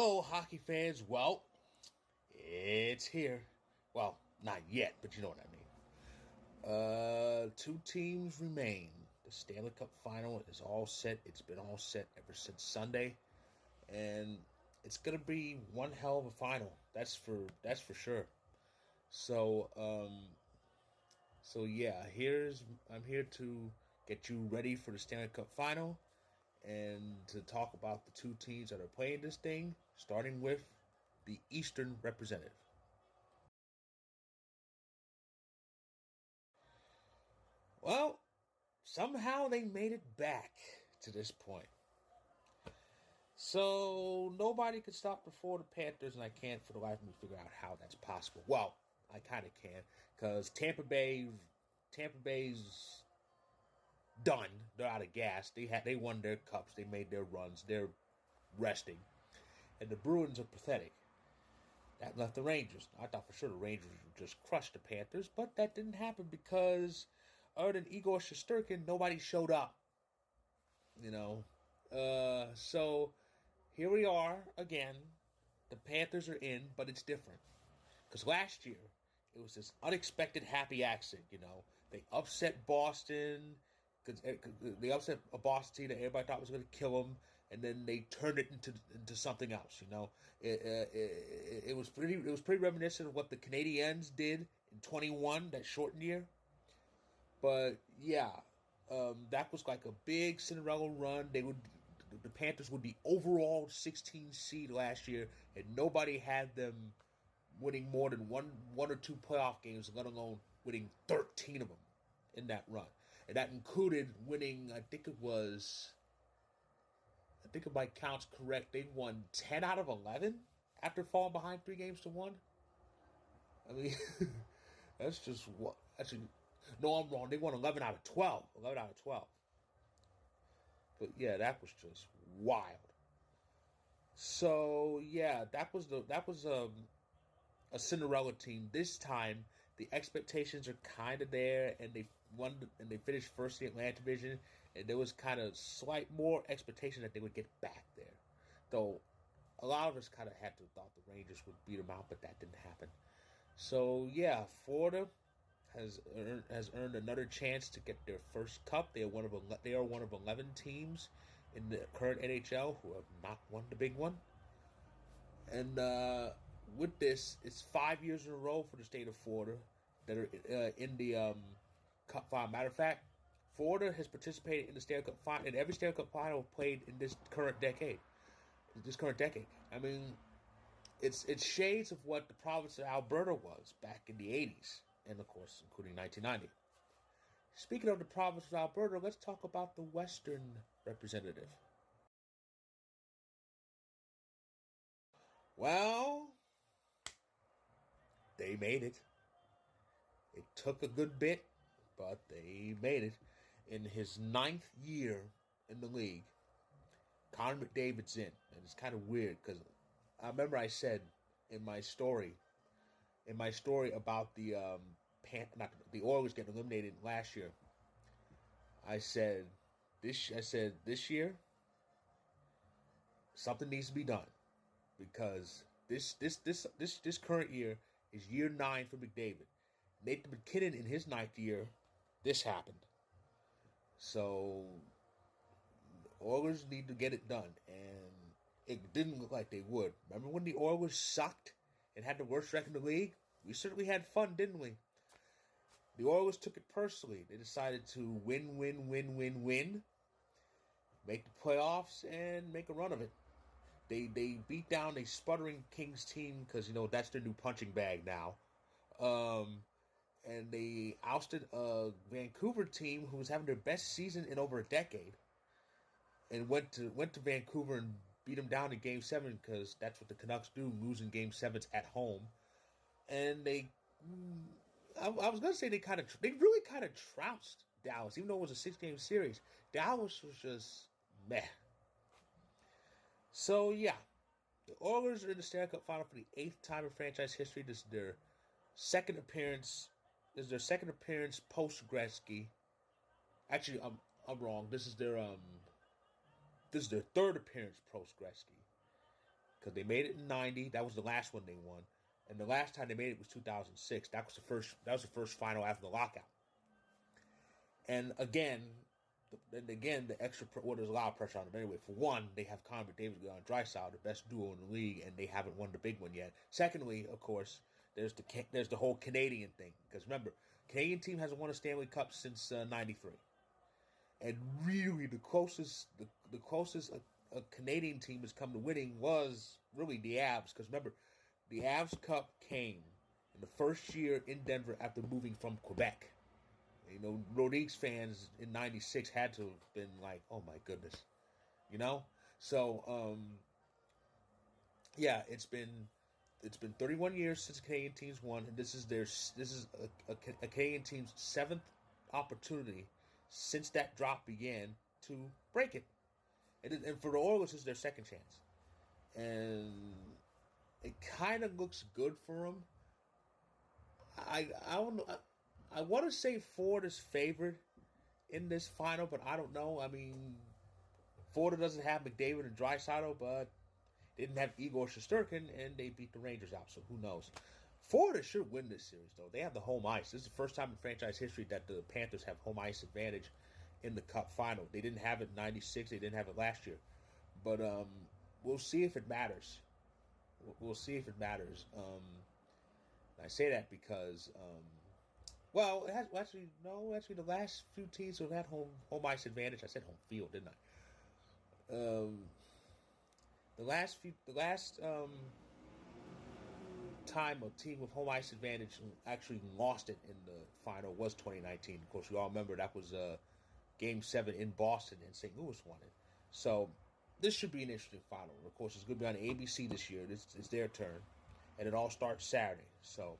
Hello, hockey fans. Well, it's here. Well, not yet, but you know what I mean. Two teams remain. The Stanley Cup final is all set. It's been all set ever since Sunday, and it's gonna be one hell of a final. That's for sure. So, yeah, I'm here to get you ready for the Stanley Cup final and to talk about the two teams that are playing this thing, starting with the Eastern representative. Well, somehow they made it back to this point. So nobody could stop the Florida Panthers, and I can't for the life of me figure out how that's possible. Well, I kind of can, because Tampa Bay's done. They're out of gas. They won their cups. They made their runs. They're resting, and the Bruins are pathetic. That left the Rangers. I thought for sure the Rangers would just crush the Panthers, but that didn't happen because other than Igor Shesterkin, nobody showed up. You know, so here we are again. The Panthers are in, but it's different because last year it was this unexpected happy accident. They upset Boston because they upset a Boston team that everybody thought was going to kill them, and then they turned it into something else. It was pretty reminiscent of what the Canadiens did in 21, that shortened year. But yeah, that was like a big Cinderella run. The Panthers would be overall 16 seed last year, and nobody had them winning more than one or two playoff games, let alone winning 13 of them in that run. And that included winning, I think if my count's correct, they won 10 out of 11 after falling behind 3-1. I mean, that's just what. Actually, no, I'm wrong. They won 11 out of 12. 11 out of 12. But yeah, that was just wild. So yeah, that was a Cinderella team. This time, the expectations are kind of there, and they won and they finished first in the Atlantic Division, and there was kind of slight more expectation that they would get back there. Though a lot of us kind of had to thought the Rangers would beat them out, but that didn't happen. So yeah, Florida has earned another chance to get their first cup. They are one of 11 teams in the current NHL who have not won the big one. And with this, it's 5 years in a row for the state of Florida that are in the Cup final. Matter of fact, Florida has participated in the Stanley Cup final in every Stanley Cup final played in this current decade. I mean, it's shades of what the province of Alberta was back in the 80s, and of course, including 1990. Speaking of the province of Alberta, let's talk about the Western representative. Well, they made it. It took a good bit, but they made it. In his ninth year in the league, Connor McDavid's in. And it's kind of weird because I remember I said in my story, about the not the Oilers getting eliminated last year. I said this year something needs to be done because this current year is year 9 for McDavid. Nathan McKinnon in his ninth year, this happened. So Oilers need to get it done, and it didn't look like they would. Remember when the Oilers sucked and had the worst record in the league? We certainly had fun, didn't we? The Oilers took it personally. They decided to win, make the playoffs, and make a run of it. They beat down a sputtering Kings team because that's their new punching bag now. And they ousted a Vancouver team who was having their best season in over a decade, and went to Vancouver and beat them down in Game 7 because that's what the Canucks do, losing Game 7s at home. And I was gonna say they really kind of trounced Dallas, even though it was a 6-game series. Dallas was just meh. So yeah, the Oilers are in the Stanley Cup final for the 8th time in franchise history. This is their second appearance. Post Gretzky. Actually, I'm wrong. This is their third appearance post Gretzky. because they made it in '90. That was the last one they won, and the last time they made it was 2006. That was the first. That was the first final after the lockout. And again, the extra. Well, there's a lot of pressure on them anyway. For one, they have Connor McDavid on Drysdale, the best duo in the league, and they haven't won the big one yet. Secondly, of course, there's the whole Canadian thing, because remember, Canadian team hasn't won a Stanley Cup since '93. And really, the closest a Canadian team has come to winning was really the Avs. Because remember, the Avs Cup came in the first year in Denver after moving from Quebec. You know, Nordiques fans in '96 had to have been like, "Oh my goodness," you know. So, yeah, it's been 31 years since Canadian teams won, and this is a Canadian team's seventh opportunity since that drop began to break it. And for the Oilers, it's their second chance. And it kind of looks good for them. I don't know. I want to say Ford is favored in this final, but I don't know. I mean, Ford doesn't have McDavid and Draisaitl, but they didn't have Igor Shesterkin, and they beat the Rangers out, so who knows. Florida should win this series, though. They have the home ice. This is the first time in franchise history that the Panthers have home ice advantage in the Cup final. They didn't have it in '96. They didn't have it last year. But we'll see if it matters. We'll see if it matters. I say that because, well, it has, actually, no, actually, the last few teams have had home ice advantage. I said home field, didn't I? The last time a team with home ice advantage actually lost it in the final was 2019. Of course, we all remember that was Game 7 in Boston, and St. Louis won it. So this should be an interesting final. Of course, it's going to be on ABC this year. It's their turn, and it all starts Saturday. So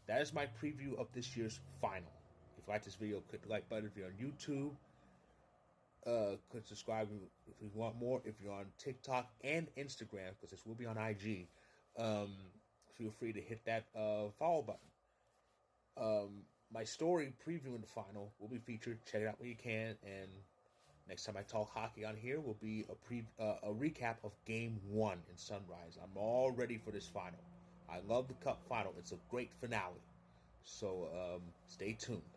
that is my preview of this year's final. If you like this video, click the like button. If you're on YouTube, click subscribe if you want more. If you're on TikTok and Instagram, because this will be on IG, feel free to hit that follow button. My story previewing the final will be featured. Check it out when you can. And next time I talk hockey on here will be a recap of Game 1 in Sunrise. I'm all ready for this final. I love the Cup final. It's a great finale. So stay tuned.